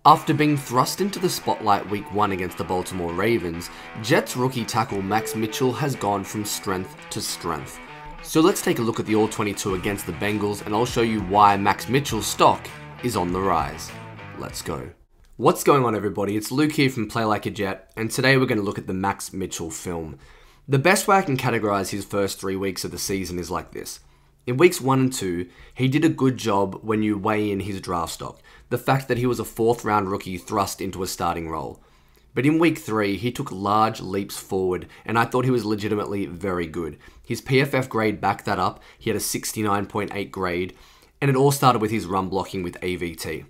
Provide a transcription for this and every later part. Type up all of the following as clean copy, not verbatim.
After being thrust into the spotlight week 1 against the Baltimore Ravens, Jets rookie tackle Max Mitchell has gone from strength to strength. So let's take a look at the All-22 against the Bengals and I'll show you why Max Mitchell's stock is on the rise. Let's go. What's going on, everybody? It's Luke here from PLAJ, and today we're going to look at the Max Mitchell film. The best way I can categorize his first 3 weeks of the season is like this. In weeks 1 and 2, he did a good job when you weigh in his draft stock, the fact that he was a 4th round rookie thrust into a starting role. But in week 3, he took large leaps forward, and I thought he was legitimately very good. His PFF grade backed that up. He had a 69.8 grade, and it all started with his run blocking with AVT.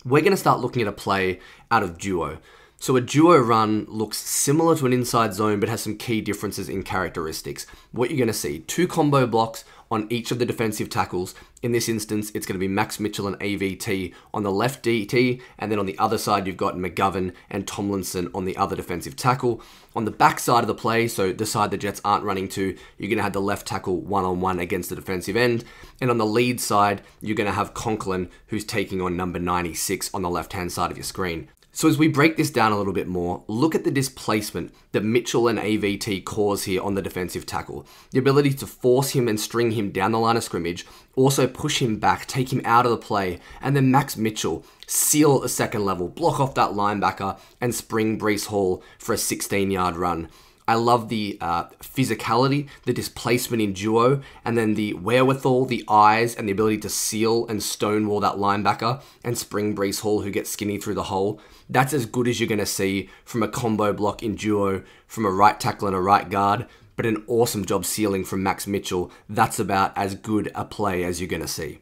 We're going to start looking at a play out of duo. So a duo run looks similar to an inside zone but has some key differences in characteristics. What you're going to see, 2 combo blocks on each of the defensive tackles. In this instance, it's going to be Max Mitchell and AVT on the left DT, and then on the other side you've got McGovern and Tomlinson on the other defensive tackle. On the back side of the play, so the side the Jets aren't running to, you're going to have the left tackle one-on-one against the defensive end. And on the lead side, you're going to have Conklin, who's taking on number 96 on the left-hand side of your screen. So as we break this down a little bit more, look at the displacement that Mitchell and AVT cause here on the defensive tackle. The ability to force him and string him down the line of scrimmage, also push him back, take him out of the play, and then Max Mitchell seal at the second level, block off that linebacker, and spring Breece Hall for a 16-yard run. I love the physicality, the displacement in duo, and then the wherewithal, the eyes, and the ability to seal and stonewall that linebacker and spring Breece Hall who gets skinny through the hole. That's as good as you're going to see from a combo block in duo from a right tackle and a right guard, but an awesome job sealing from Max Mitchell. That's about as good a play as you're going to see.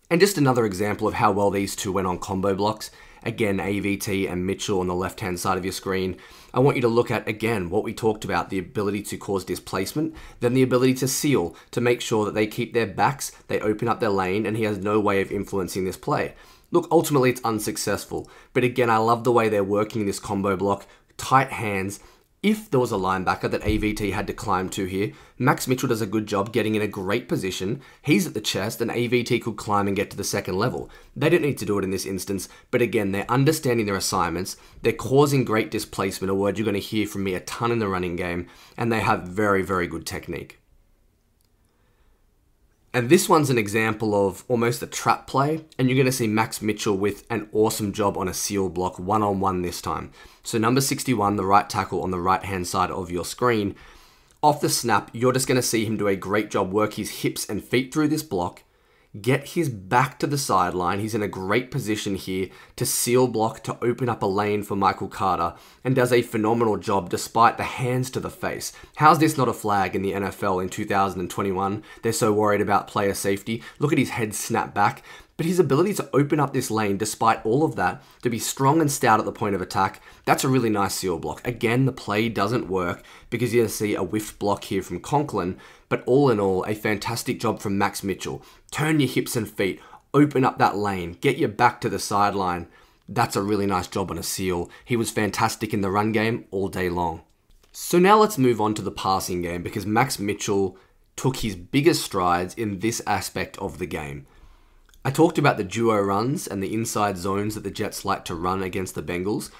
And just another example of how well these two went on combo blocks. Again, AVT and Mitchell on the left-hand side of your screen. I want you to look at, again, what we talked about, the ability to cause displacement, then the ability to seal, to make sure that they keep their backs, they open up their lane, and he has no way of influencing this play. Look, ultimately it's unsuccessful, but again, I love the way they're working this combo block, tight hands. If there was a linebacker that AVT had to climb to here, Max Mitchell does a good job getting in a great position. He's at the chest and AVT could climb and get to the second level. They don't need to do it in this instance, but again, they're understanding their assignments. They're causing great displacement, a word you're going to hear from me a ton in the running game, and they have very, very good technique. And this one's an example of almost a trap play, and you're going to see Max Mitchell with an awesome job on a seal block, one-on-one this time. So number 61, the right tackle on the right-hand side of your screen. Off the snap, you're just going to see him do a great job, work his hips and feet through this block, get his back to the sideline. He's in a great position here to seal block, to open up a lane for Michael Carter, and does a phenomenal job despite the hands to the face. How's this not a flag in the NFL in 2021? They're so worried about player safety. Look at his head snap back. But his ability to open up this lane despite all of that, to be strong and stout at the point of attack, that's a really nice seal block. Again, the play doesn't work because you're going to see a whiffed block here from Conklin, but all in all, a fantastic job from Max Mitchell. Turn your hips and feet, open up that lane, get your back to the sideline. That's a really nice job on a seal. He was fantastic in the run game all day long. So now let's move on to the passing game because Max Mitchell took his biggest strides in this aspect of the game. I talked about the duo runs and the inside zones that the Jets like to run against the Bengals.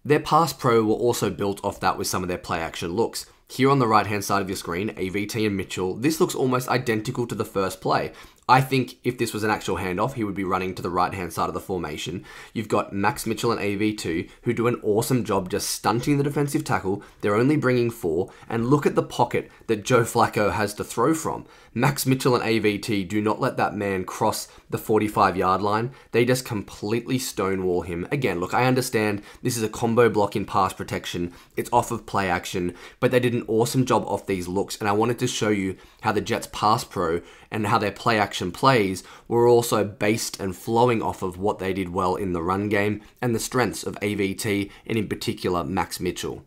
Their pass pro were also built off that with some of their play action looks. Here on the right hand side of your screen, AVT and Mitchell, this looks almost identical to the first play. I think if this was an actual handoff, he would be running to the right-hand side of the formation. You've got Max Mitchell and AV2, who do an awesome job just stunting the defensive tackle. They're only bringing 4, and look at the pocket that Joe Flacco has to throw from. Max Mitchell and AVT do not let that man cross the 45-yard line. They just completely stonewall him. Again, look, I understand this is a combo block in pass protection. It's off of play action, but they did an awesome job off these looks, and I wanted to show you how the Jets pass pro and how their play action plays were also based and flowing off of what they did well in the run game and the strengths of AVT and in particular Max Mitchell.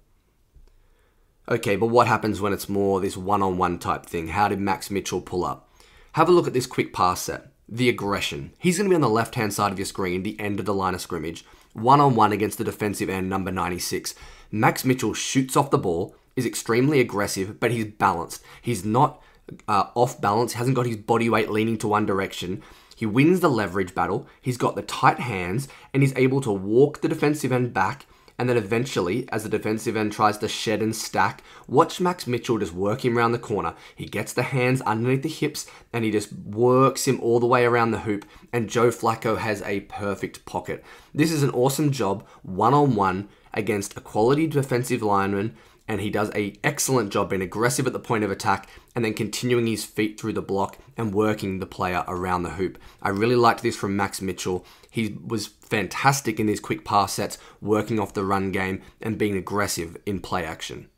Okay, but what happens when it's more this one-on-one type thing? How did Max Mitchell pull up? Have a look at this quick pass set. The aggression. He's going to be on the left-hand side of your screen, the end of the line of scrimmage. One-on-one against the defensive end, number 96. Max Mitchell shoots off the ball, is extremely aggressive, but he's balanced. He's not off balance, hasn't got his body weight leaning to one direction. He wins the leverage battle, he's got the tight hands, and he's able to walk the defensive end back, and then eventually, as the defensive end tries to shed and stack, watch Max Mitchell just work him around the corner. He gets the hands underneath the hips, and he just works him all the way around the hoop, and Joe Flacco has a perfect pocket. This is an awesome job, one-on-one, against a quality defensive lineman, and he does an excellent job being aggressive at the point of attack and then continuing his feet through the block and working the player around the hoop. I really liked this from Max Mitchell. He was fantastic in these quick pass sets, working off the run game and being aggressive in play action.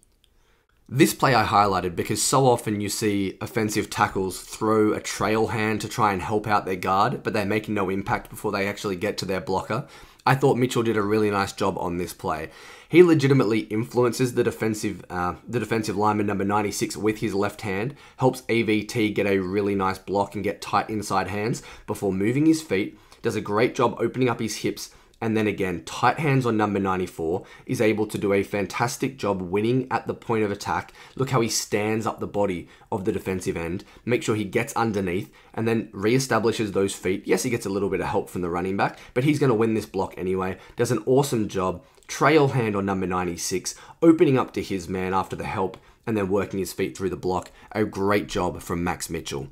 This play I highlighted because so often you see offensive tackles throw a trail hand to try and help out their guard, but they make no impact before they actually get to their blocker. I thought Mitchell did a really nice job on this play. He legitimately influences the defensive lineman number 96 with his left hand, helps AVT get a really nice block and get tight inside hands before moving his feet, does a great job opening up his hips, and then again, tight hands on number 94, is able to do a fantastic job winning at the point of attack. Look how he stands up the body of the defensive end, make sure he gets underneath, and then reestablishes those feet. Yes, he gets a little bit of help from the running back, but he's going to win this block anyway. Does an awesome job. Trail hand on number 96, opening up to his man after the help, and then working his feet through the block. A great job from Max Mitchell.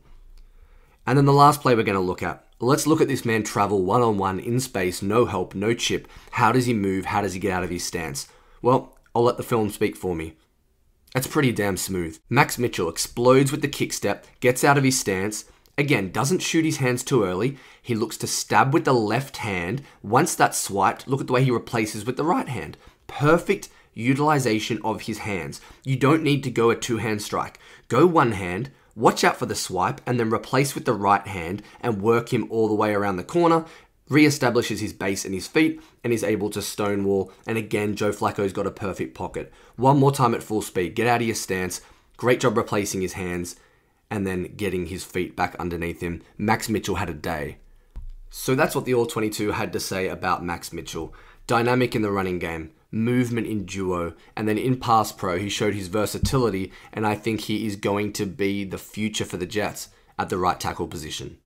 And then the last play we're going to look at. Let's look at this man travel one-on-one in space, no help, no chip. How does he move? How does he get out of his stance? Well, I'll let the film speak for me. It's pretty damn smooth. Max Mitchell explodes with the kick step, gets out of his stance, again, doesn't shoot his hands too early. He looks to stab with the left hand. Once that's swiped, look at the way he replaces with the right hand. Perfect utilization of his hands. You don't need to go a two-hand strike. Go one hand, watch out for the swipe, and then replace with the right hand and work him all the way around the corner, reestablishes his base and his feet, and is able to stonewall. And again, Joe Flacco's got a perfect pocket. One more time at full speed. Get out of your stance. Great job replacing his hands and then getting his feet back underneath him. Max Mitchell had a day. So that's what the All-22 had to say about Max Mitchell. Dynamic in the running game, movement in duo, and then in pass pro, he showed his versatility, and I think he is going to be the future for the Jets at the right tackle position.